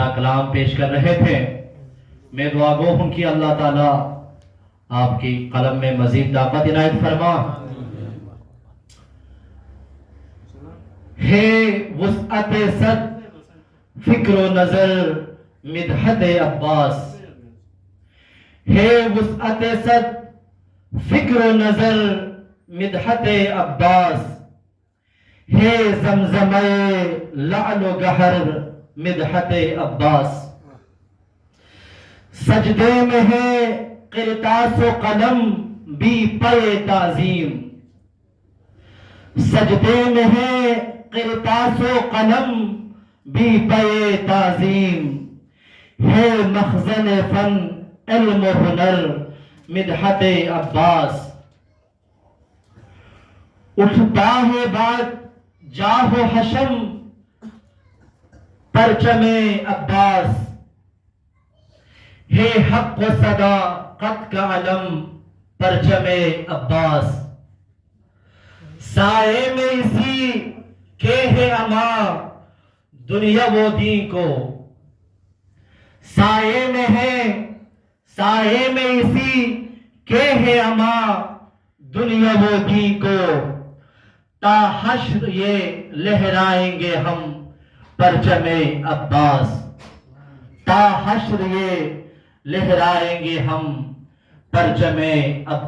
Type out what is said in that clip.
اپنا کلام پیش کر رہے تھے. میں دعا گو ہوں کہ اللہ تعالیٰ آپ کی قلم میں مزید طاقت عنایت فرما. ہے وسعت صد فکر و نظر مدحت عباس. ہے وسعت صد فکر و نظر مدحت عباس. ہے زمزمہ لعل و گہر مدحت عباس. سجدے میں ہے قرطاس و قلم بھی پے تعظیم. سجدے میں ہے قرطاس و قلم بھی پے تعظیم. ہے مخزن فن علم و ہنر مدحت عباس. اٹھتا ہے بات جاہ و حشم پرچم عباس. ہے حق و صداقت کا علم پرچم عباس. سائے میں اسی کے ہے اما دنیا و دین کو. سائے میں ہے سائے میں اسی کے ہے اما دنیا و دین کو. تا حشر یہ لہرائیں گے ہم پرچم عباس. تا حشر یہ لہرائیں گے ہم پرچم عباس.